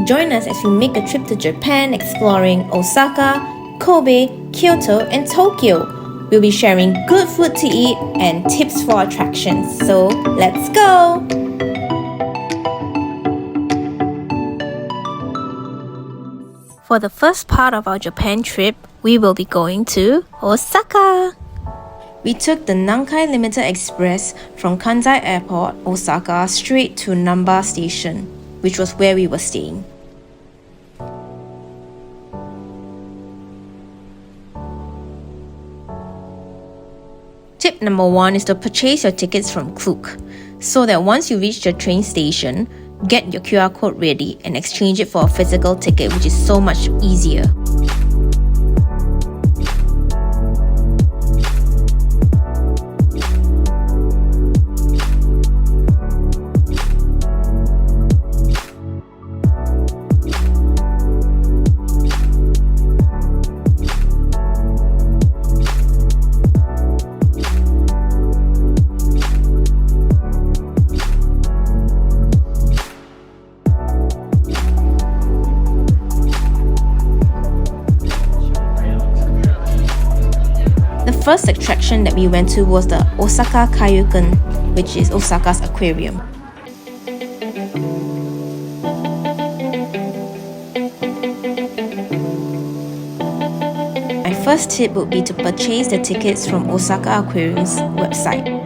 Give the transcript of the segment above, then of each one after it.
Join us as we make a trip to Japan exploring Osaka, Kobe, Kyoto, and Tokyo. We'll be sharing good food to eat and tips for attractions. So let's go! For the first part of our Japan trip, we will be going to Osaka. We took the Nankai Limited Express from Kansai Airport, Osaka, straight to Namba Station, which was where we were staying. Tip number 1 is to purchase your tickets from Klook, so that once you reach the train station, get your QR code ready and exchange it for a physical ticket, which is so much easier. The first attraction that we went to was the Osaka Kaiyukan, which is Osaka's aquarium. My first tip would be to purchase the tickets from Osaka Aquarium's website.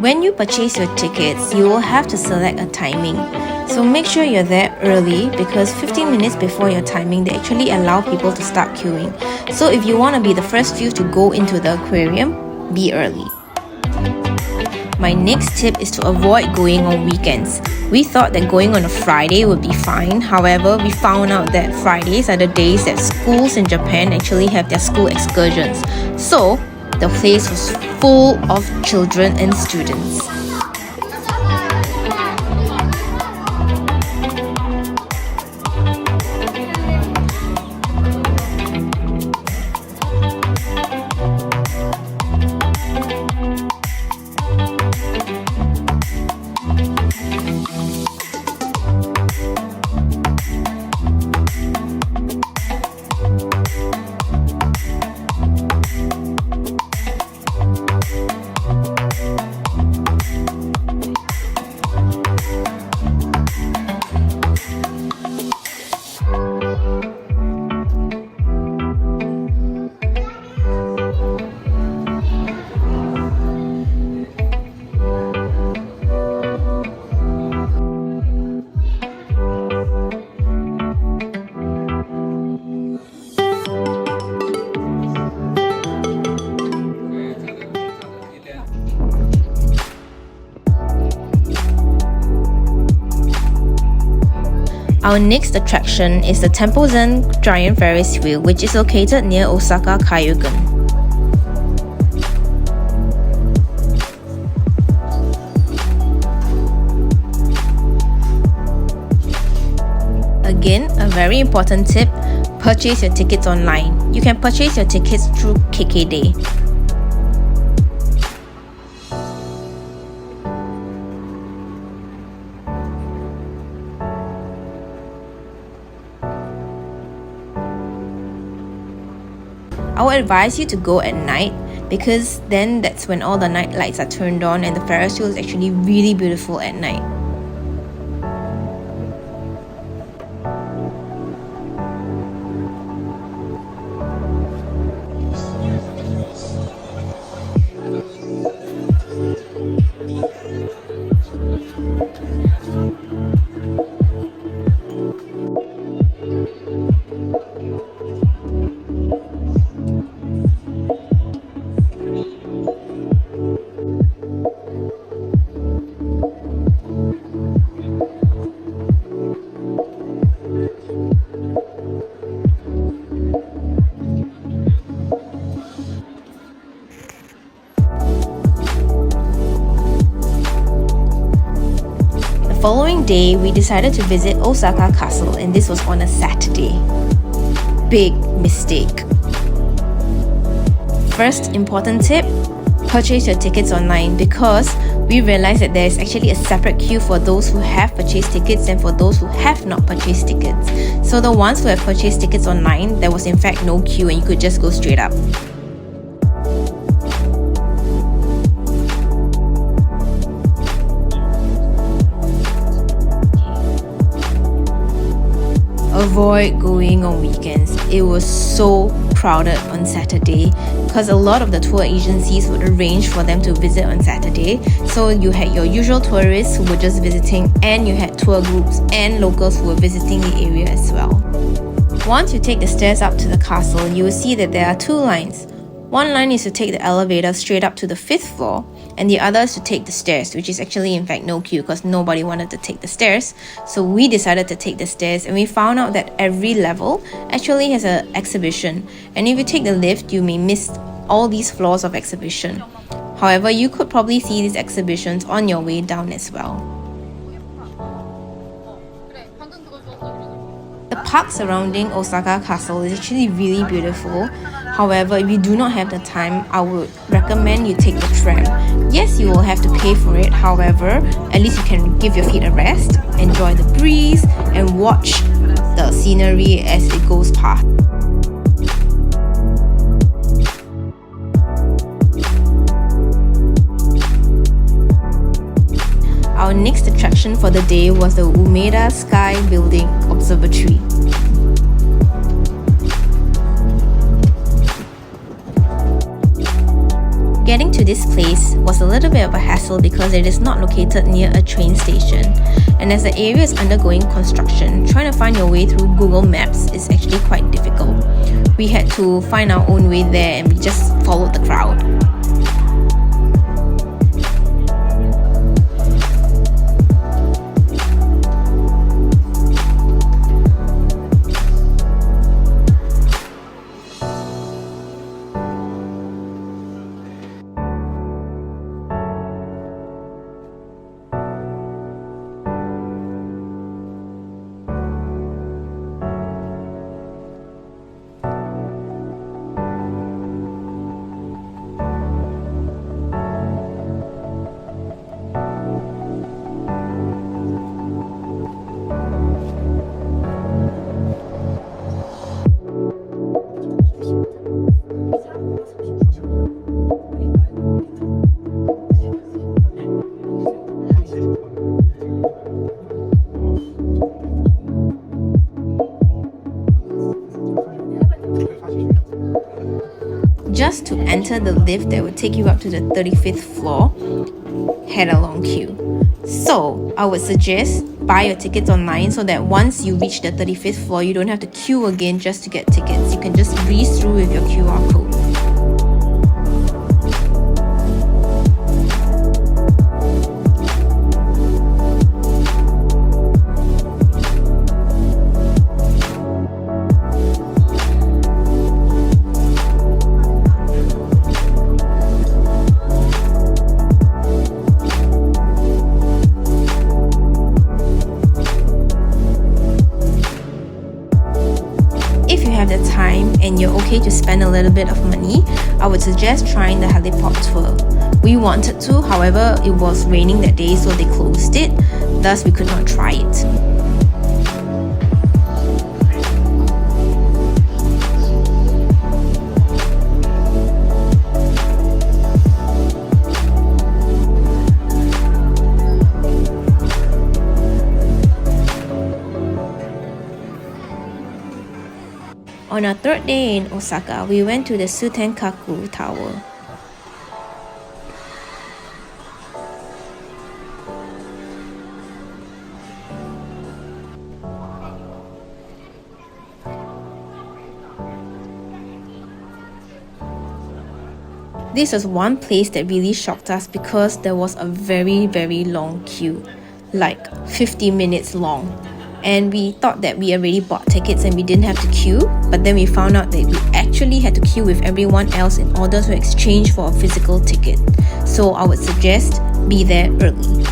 When you purchase your tickets, you will have to select a timing. So make sure you're there early, because 15 minutes before your timing, they actually allow people to start queuing. So if you want to be the first few to go into the aquarium, be early. My next tip is to avoid going on weekends. We thought that going on a Friday would be fine. However, we found out that Fridays are the days that schools in Japan actually have their school excursions. So the place was full of children and students. Our next attraction is the Tempozan giant Ferris wheel, which is located near Osaka Kaiyukan. Again, a very important tip, purchase your tickets online. You can purchase your tickets through KKday. I would advise you to go at night, because then that's when all the night lights are turned on and the Ferris wheel is actually really beautiful at night. following day, we decided to visit Osaka Castle, and this was on a Saturday. Big mistake. First important tip, purchase your tickets online, because we realized that there is actually a separate queue for those who have purchased tickets and for those who have not purchased tickets. So the ones who have purchased tickets online, there was in fact no queue and you could just go straight up. Avoid going on weekends. It was so crowded on Saturday because a lot of the tour agencies would arrange for them to visit on Saturday. So you had your usual tourists who were just visiting, and you had tour groups and locals who were visiting the area as well. Once you take the stairs up to the castle, you will see that there are two lines. One line is to take the elevator straight up to the 5th floor, and the other is to take the stairs, which is actually in fact no queue because nobody wanted to take the stairs. So we decided to take the stairs, and we found out that every level actually has an exhibition, and if you take the lift, you may miss all these floors of exhibition. However, you could probably see these exhibitions on your way down as well. The park surrounding Osaka Castle is actually really beautiful. However, if you do not have the time, I would recommend you take the tram. Yes, you will have to pay for it. However, at least you can give your feet a rest, enjoy the breeze, and watch the scenery as it goes past. Our next attraction for the day was the Umeda Sky Building Observatory. Getting to this place was a little bit of a hassle because it is not located near a train station, and as the area is undergoing construction, trying to find your way through Google Maps is actually quite difficult. We had to find our own way there and we just followed the crowd. Just to enter the lift that would take you up to the 35th floor had a long queue. So I would suggest buy your tickets online so that once you reach the 35th floor, you don't have to queue again just to get tickets. You can just breeze through with your QR code. If you have the time and you're okay to spend a little bit of money, I would suggest trying the heliport tour. We wanted to, however, it was raining that day, so they closed it, thus we could not try it. On our third day in Osaka, we went to the Tsutenkaku Tower. This was one place that really shocked us because there was a very long queue, like 50 minutes long. And we thought that we already bought tickets and we didn't have to queue, but then we found out that we actually had to queue with everyone else in order to exchange for a physical ticket. So I would suggest be there early.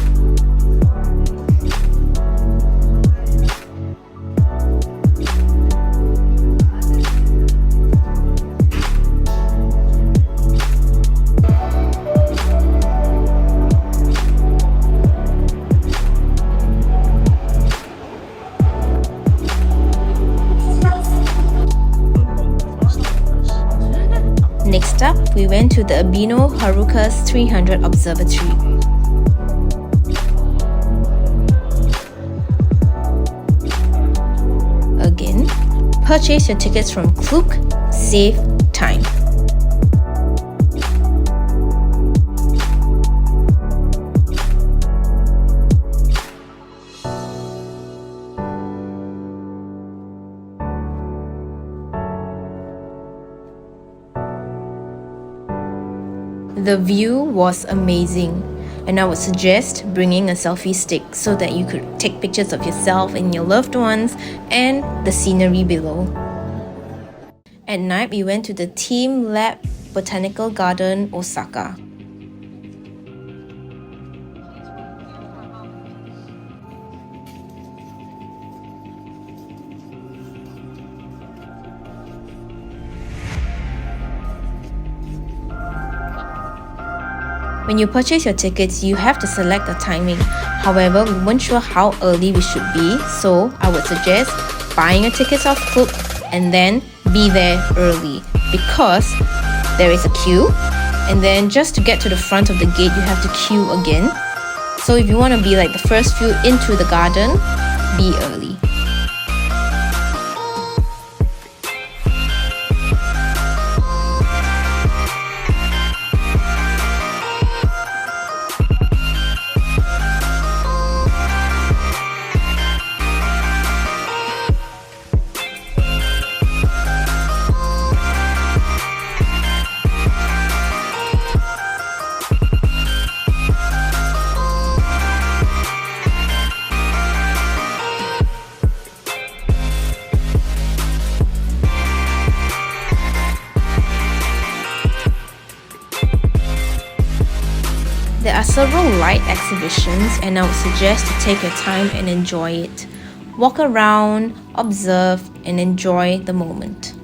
Next up, we went to the Abeno Harukas 300 Observatory. Again, purchase your tickets from Klook, save time. The view was amazing, and I would suggest bringing a selfie stick so that you could take pictures of yourself and your loved ones and the scenery below. At night, we went to the teamlab Botanical Garden Osaka. When you purchase your tickets, you have to select a timing. However, we weren't sure how early we should be, so I would suggest buying your tickets off Klook and then be there early, because there is a queue, and then just to get to the front of the gate you have to queue again. So if you want to be like the first few into the garden, be early. There are several light exhibitions, and I would suggest to take your time and enjoy it. Walk around, observe, and enjoy the moment.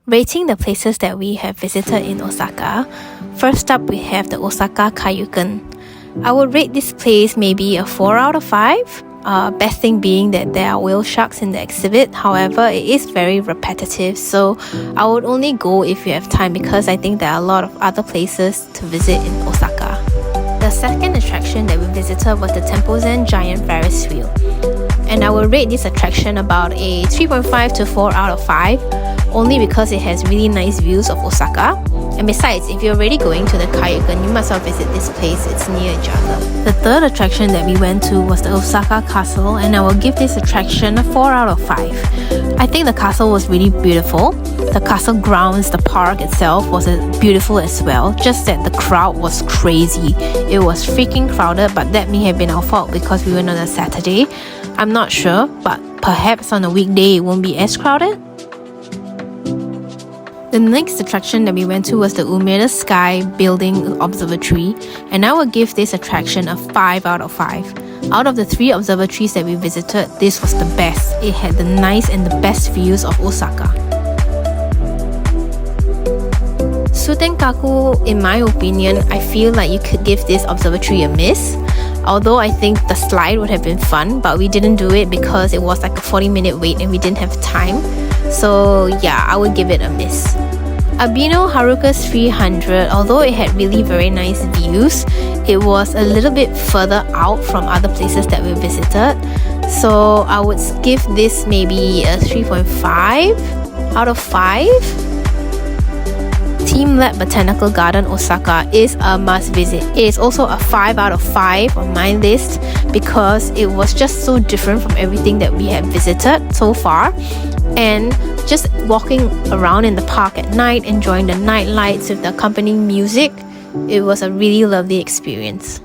Rating the places that we have visited in Osaka, first up we have the Osaka Kaiyukan. I would rate this place maybe a 4 out of 5. Best thing being that there are whale sharks in the exhibit. However, it is very repetitive, so I would only go if you have time, because I think there are a lot of other places to visit in Osaka. The second attraction that we visited was the Tempozan giant Ferris wheel, and I will rate this attraction about a 3.5 to 4 out of 5, only because it has really nice views of Osaka. And besides, if you're already going to the Kaiyukan, you must well visit this place, it's near each other. The third attraction that we went to was the Osaka Castle, and I will give this attraction a 4 out of 5. I think the castle was really beautiful. The castle grounds, the park itself was beautiful as well, just that the crowd was crazy. It was freaking crowded, but that may have been our fault because we went on a Saturday. I'm not sure, but perhaps on a weekday it won't be as crowded. The next attraction that we went to was the Umeda Sky Building Observatory, and I will give this attraction a 5 out of 5. Out of the 3 observatories that we visited, this was the best. It had the nice and the best views of Osaka. Tsutenkaku, in my opinion, I feel like you could give this observatory a miss. Although I think the slide would have been fun, but we didn't do it because it was like a 40-minute wait and we didn't have time. So yeah, I would give it a miss. Abeno Harukas 300, although it had really very nice views, it was a little bit further out from other places that we visited. So I would give this maybe a 3.5 out of 5. teamlab Botanical Garden Osaka is a must visit. It is also a 5 out of 5 on my list because it was just so different from everything that we have visited so far. And just walking around in the park at night, enjoying the night lights with the accompanying music, it was a really lovely experience.